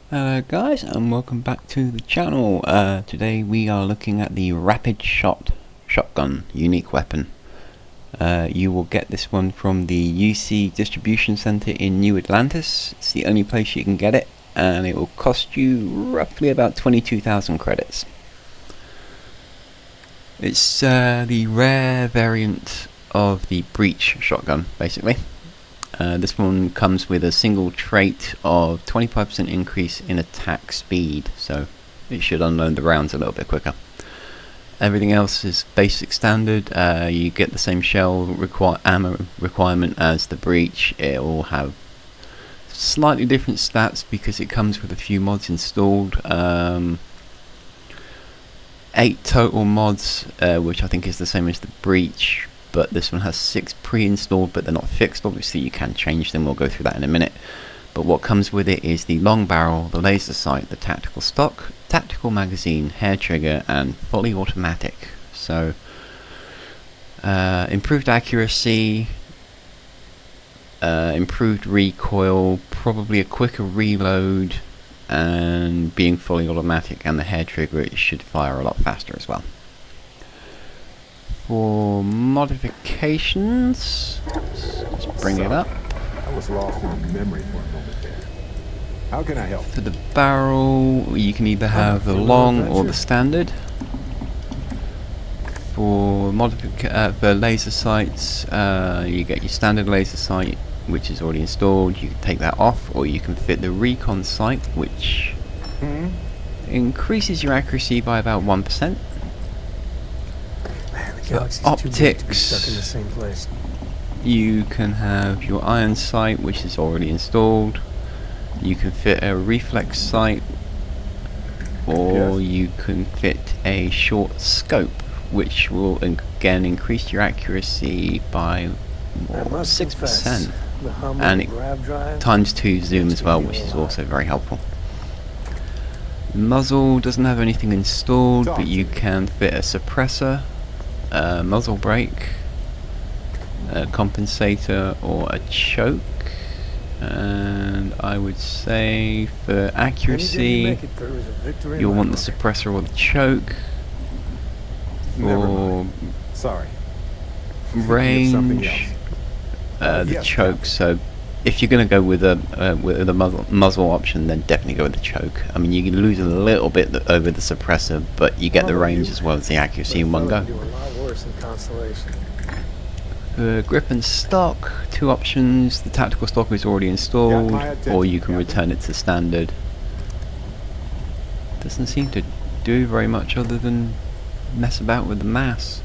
Hello guys, and welcome back to the channel. Today we are looking at the Rapidshot Shotgun Unique Weapon. You will get this one from the UC Distribution Center in New Atlantis. It's the only place you can get it, and it will cost you roughly about 22,000 credits. It's the rare variant of the Breach shotgun, basically. This one comes with a single trait of 25% increase in attack speed, so it should unload the rounds a little bit quicker. Everything else is basic standard. You get the same shell ammo requirement as the Breach. It will have slightly different stats because it comes with a few mods installed. 8 total mods, which I think is the same as the Breach. But this one has 6 pre-installed, but they're not fixed. Obviously you can change them, we'll go through that in a minute. But what comes with it is the long barrel, the laser sight, the tactical stock, tactical magazine, hair trigger, and fully automatic. So improved accuracy, improved recoil, probably a quicker reload, and being fully automatic, and the hair trigger, it should fire a lot faster as well. For modifications, let's bring it up. I was lost in memory for a moment there. How can I help? For the barrel, you can either have the long or the standard. For for laser sights, you get your standard laser sight, which is already installed. You can take that off, or you can fit the recon sight, which increases your accuracy by about 1%. For optics, stuck in the same place. You can have your iron sight, which is already installed. You can fit a reflex sight, or you can fit a short scope, which will again increase your accuracy by 6%, and it times 2 zoom as well, which is also very helpful. The muzzle doesn't have anything installed, but you can fit a suppressor, a muzzle brake, a compensator, or a choke. And I would say for accuracy you'll want the suppressor or the choke. For range, the choke. So if you're going to go with a muzzle option, then definitely go with the choke. I mean, you can lose a little bit over the suppressor, but you get the range as well as the accuracy in one go. Grip and stock, 2 options. The tactical stock is already installed, or you can return it to standard. Doesn't seem to do very much other than mess about with the mass.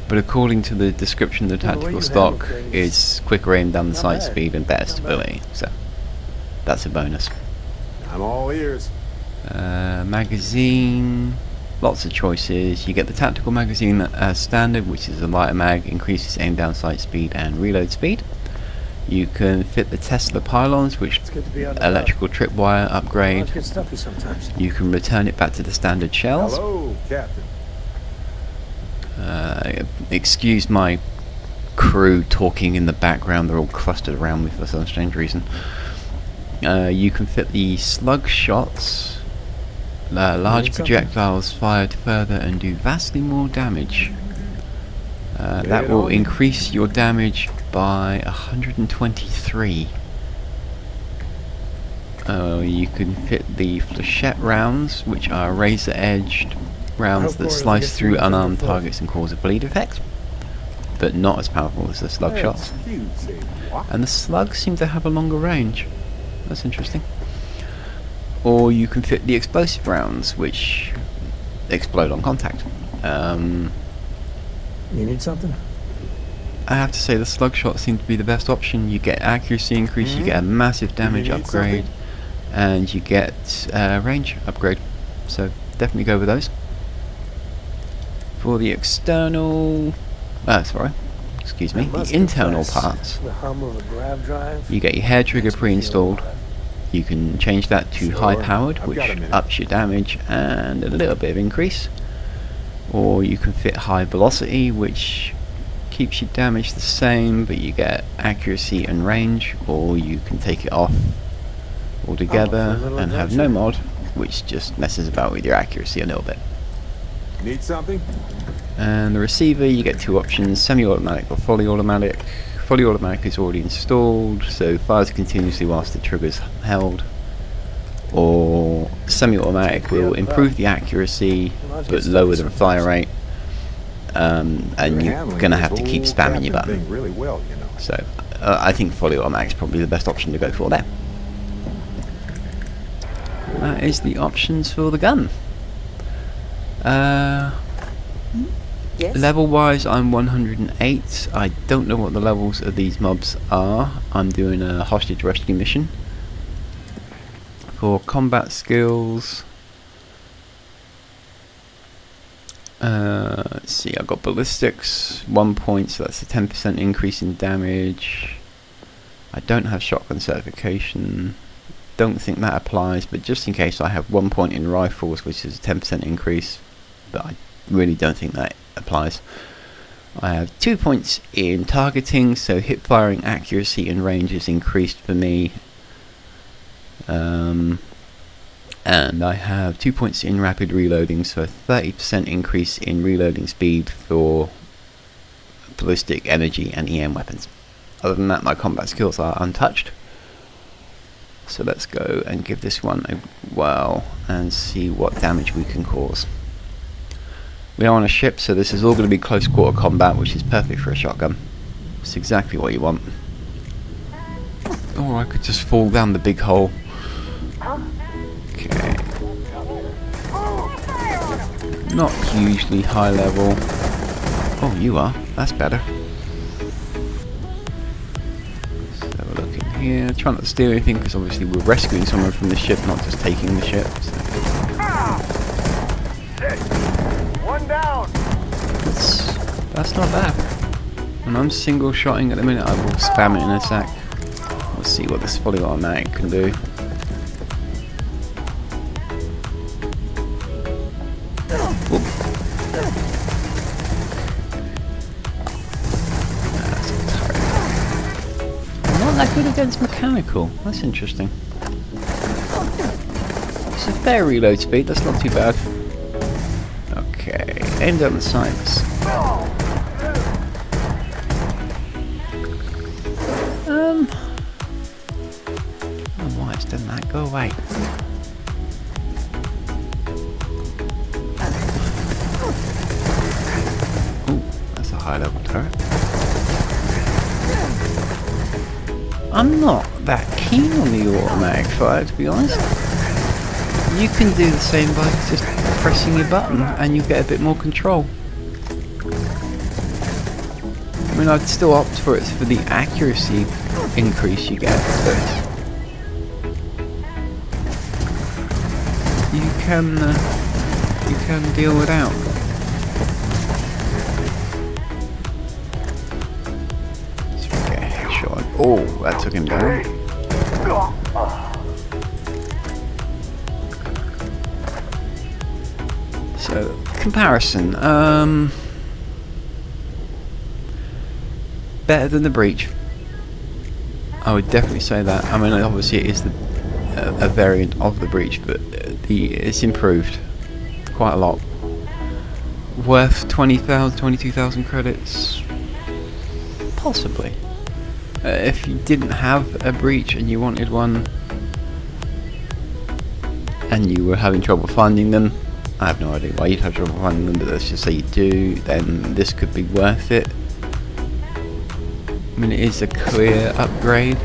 But according to the description, the tactical stock is quicker aim down the sight speed and better stability, so that's a bonus. I'm all ears. Magazine, lots of choices. You get the tactical magazine as standard, which is a lighter mag, increases aim down sight speed and reload speed. You can fit the Tesla pylons, which electrical tripwire upgrade. You can return it back to the standard shells. Hello, Captain. Excuse my crew talking in the background, they're all clustered around me for some strange reason. You can fit the slug shots. Large projectiles fired further and do vastly more damage. That will increase your damage by 123. You can fit the flechette rounds, which are razor-edged rounds that slice through unarmed targets and cause a bleed effect, but not as powerful as the slug shots. And the slugs seem to have a longer range. That's interesting. Or you can fit the explosive rounds, which explode on contact. You need something? I have to say the slug shots seem to be the best option. You get accuracy increase, you get a massive damage upgrade, and you get range upgrade. So definitely go with those. For the external, the internal parts, you get your hair trigger pre-installed. You can change that to high powered, which ups your damage and a little bit of increase. Or you can fit high velocity, which keeps your damage the same, but you get accuracy and range. Or you can take it off altogether, little and have no adventure. mod, which just messes about with your accuracy a little bit. Need something? And the receiver, you get two options, semi-automatic or fully automatic. Fully automatic is already installed, so fires continuously whilst the trigger's held. Or semi-automatic will improve the accuracy but lower the fire rate, and you're handling going to this have to keep whole spamming your captain button. thing really well, you know. So I think fully automatic is probably the best option to go for there. That is the options for the gun. Yes. Level wise, I'm 108. I don't know what the levels of these mobs are. I'm doing a hostage rescue mission. For combat skills, let's see, I've got ballistics, 1 point, so that's a 10% increase in damage. I don't have shotgun certification. Don't think that applies, but just in case, I have 1 point in rifles, which is a 10% increase, but I really don't think that applies. I have 2 points in targeting, so hip firing accuracy and range is increased for me. And I have 2 points in rapid reloading, so a 30% increase in reloading speed for ballistic, energy and EM weapons. Other than that, my combat skills are untouched. So let's go and give this one a whirl and see what damage we can cause. We are on a ship, so this is all going to be close quarter combat, which is perfect for a shotgun. It's exactly what you want. Or I could just fall down the big hole. Okay. Not hugely high level. Oh, you are. That's better. Let's have a look in here. Try not to steal anything, because obviously we're rescuing someone from the ship, not just taking the ship. So. One down. That's not bad. And I'm single shotting at the minute. I will spam it in a sec. We'll see what this fully automatic can do. Not that good against mechanical. That's interesting. It's a fair reload speed. That's not too bad. Okay, aim down the sights. Oh, why it's done that? Go away. Ooh, that's a high level turret. I'm not that keen on the automatic fire, to be honest. You can do the same by just pressing your button and you get a bit more control. I mean, I'd still opt for it for the accuracy increase you get, but you can deal without. Let's get a headshot. Oh, that took him down. So, comparison. Better than the Breach. I would definitely say that. I mean, obviously it is a variant of the Breach, but it's improved quite a lot. Worth 20,000, 22,000 credits? Possibly. If you didn't have a Breach and you wanted one, and you were having trouble finding them, I have no idea why you'd have trouble finding them, but let's just say you do, then this could be worth it. I mean, it is a clear upgrade,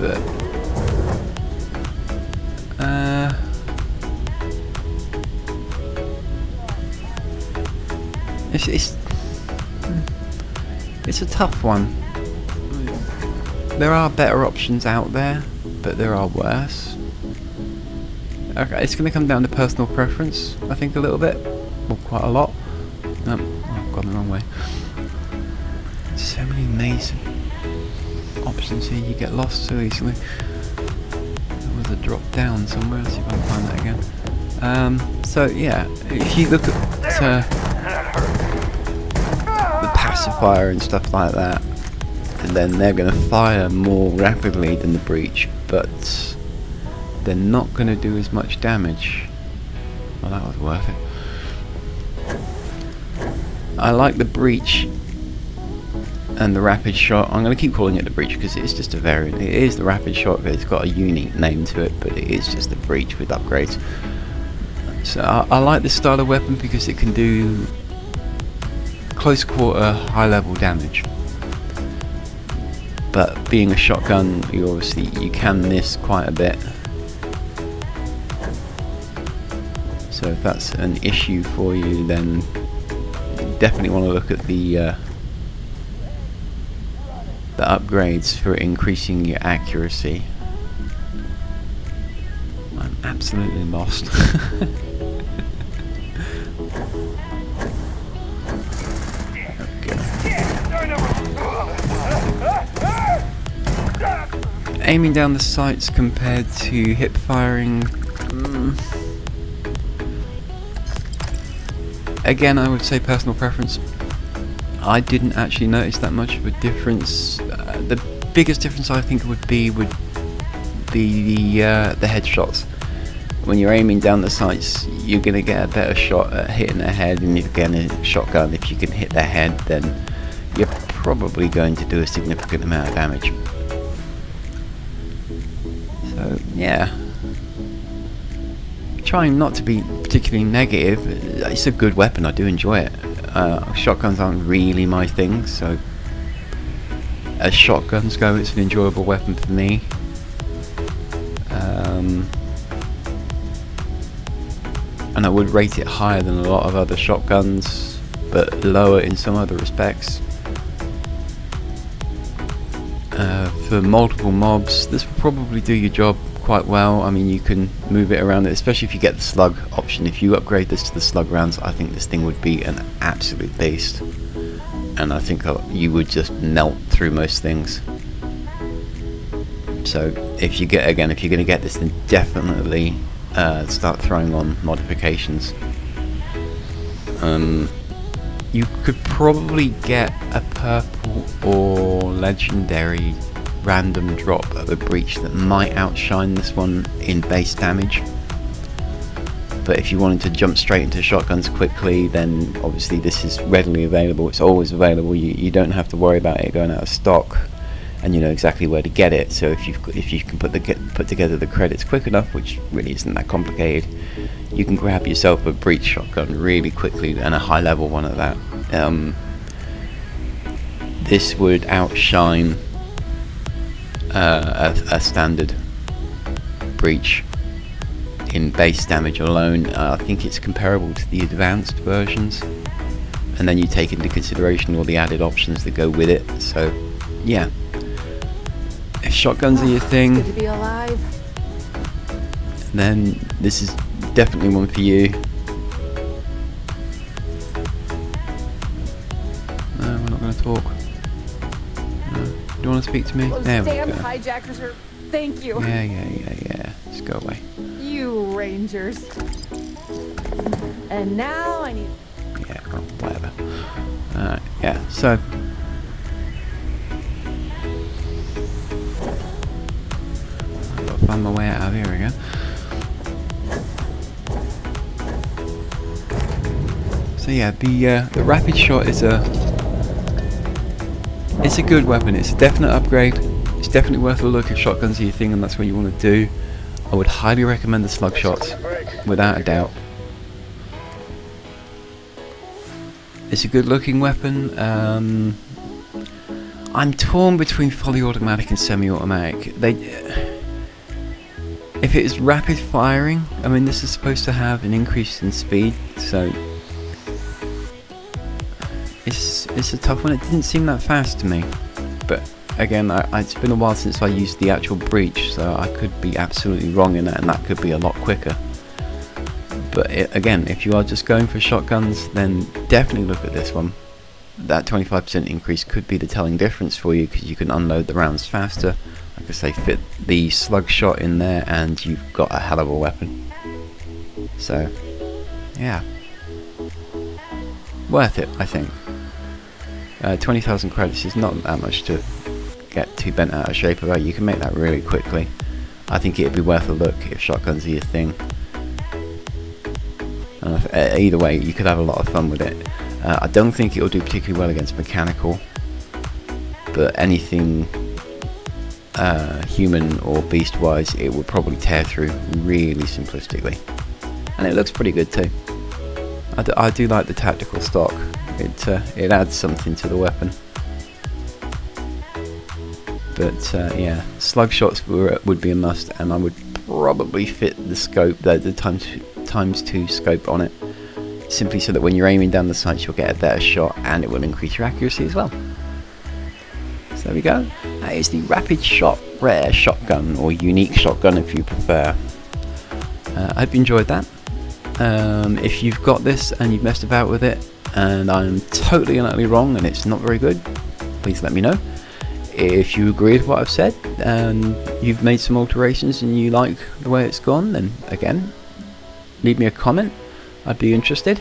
but it's a tough one. There are better options out there, but there are worse. Okay, it's going to come down to personal preference, I think, a little bit, or quite a lot. Oh, I've gone the wrong way. So many amazing options here, you get lost so easily. There was a drop down somewhere, let's see if I can find that again. So yeah, if you look at the pacifier and stuff like that, and then they're going to fire more rapidly than the Breach, but they're not going to do as much damage. Well, that was worth it. I like the breach and the rapid shot. I'm going to keep calling it the breach because it's just a variant. It is the rapid shot, but it's got a unique name to it, but it is just the breach with upgrades. So I like this style of weapon because it can do close quarter, high level damage. But being a shotgun, you can miss quite a bit. So if that's an issue for you, then you definitely want to look at the upgrades for increasing your accuracy. I'm absolutely lost. Aiming down the sights compared to hip firing, again I would say personal preference. I didn't actually notice that much of a difference. The biggest difference I think would be the headshots. When you're aiming down the sights, you're going to get a better shot at hitting their head, and if again a shotgun, if you can hit their head, then you're probably going to do a significant amount of damage. So yeah, trying not to be particularly negative. It's a good weapon, I do enjoy it. Shotguns aren't really my thing, so as shotguns go, it's an enjoyable weapon for me. And I would rate it higher than a lot of other shotguns, but lower in some other respects. For multiple mobs, this will probably do your job quite well. I mean, you can move it around, especially if you get the slug option. If you upgrade this to the slug rounds, I think this thing would be an absolute beast, and I think you would just melt through most things. So if you get, again, if you're going to get this, then definitely start throwing on modifications. You could probably get a purple or legendary random drop of a breach that might outshine this one in base damage. But if you wanted to jump straight into shotguns quickly, then obviously this is readily available. It's always available. You don't have to worry about it going out of stock, and you know exactly where to get it. So if you can put together the credits quick enough, which really isn't that complicated, you can grab yourself a breach shotgun really quickly, and a high level one at that. This would outshine a standard breach in base damage alone. I think it's comparable to the advanced versions, and then you take into consideration all the added options that go with it. So yeah, if shotguns are your thing, Good to be alive. then this is definitely one for you. No, we're not going to talk. No. Do you want to speak to me? Those There we damn go. hijackers are... Thank you. Yeah. Just go away. You rangers. And now I need... Yeah, well, whatever. Yeah, so... I've got to find my way out of here again. So yeah, the rapid shot is it's a good weapon. It's a definite upgrade. It's definitely worth a look if shotguns are your thing and that's what you want to do. I would highly recommend the slug shots, without a doubt. It's a good looking weapon. I'm torn between fully automatic and semi-automatic. If it is rapid firing, I mean this is supposed to have an increase in speed, so it's a tough one. It didn't seem that fast to me, but again, it's been a while since I used the actual breach, so I could be absolutely wrong in that, and that could be a lot quicker. But again, if you are just going for shotguns, then definitely look at this one. That 25% increase could be the telling difference for you, because you can unload the rounds faster. Like I say, fit the slug shot in there and you've got a hell of a weapon. So yeah, worth it, I think. 20,000 credits is not that much to get too bent out of shape about. You can make that really quickly. I think it'd be worth a look if shotguns are your thing. Either way, you could have a lot of fun with it. I don't think it'll do particularly well against mechanical, but anything human or beast wise, it would probably tear through really simplistically. And it looks pretty good too. I do like the tactical stock. It adds something to the weapon. But yeah, slug shots would be a must, and I would probably fit the scope, the times 2 scope on it, simply so that when you're aiming down the sights you'll get a better shot, and it will increase your accuracy as well. So there we go. That is the Rapidshot Rare Shotgun, or Unique Shotgun if you prefer. I hope you enjoyed that. If you've got this and you've messed about with it and I'm totally and utterly wrong and it's not very good, please let me know. If you agree with what I've said and you've made some alterations and you like the way it's gone, then again, leave me a comment. I'd be interested.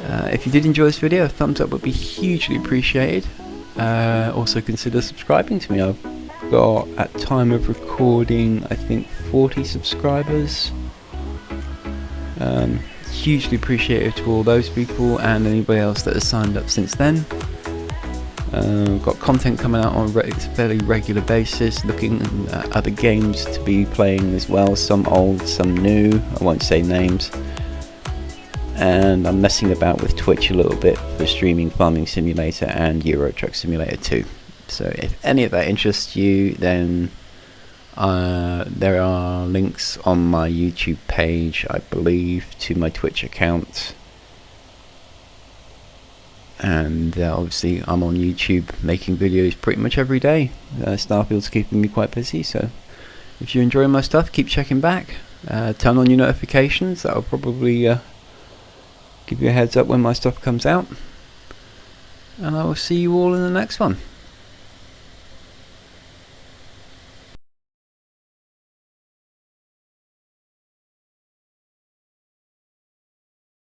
If you did enjoy this video, a thumbs up would be hugely appreciated. Also consider subscribing to me. I've got, at time of recording, I think 40 subscribers. Hugely appreciative to all those people and anybody else that has signed up since then. Got content coming out on a fairly regular basis, looking at other games to be playing as well, some old, some new, I won't say names. And I'm messing about with Twitch a little bit for streaming Farming Simulator and Euro Truck Simulator 2. So if any of that interests you, then there are links on my YouTube page, I believe, to my Twitch account. And obviously I'm on YouTube making videos pretty much every day. Starfield's keeping me quite busy, so if you're enjoying my stuff, keep checking back. Turn on your notifications, that'll probably give you a heads up when my stuff comes out. And I will see you all in the next one.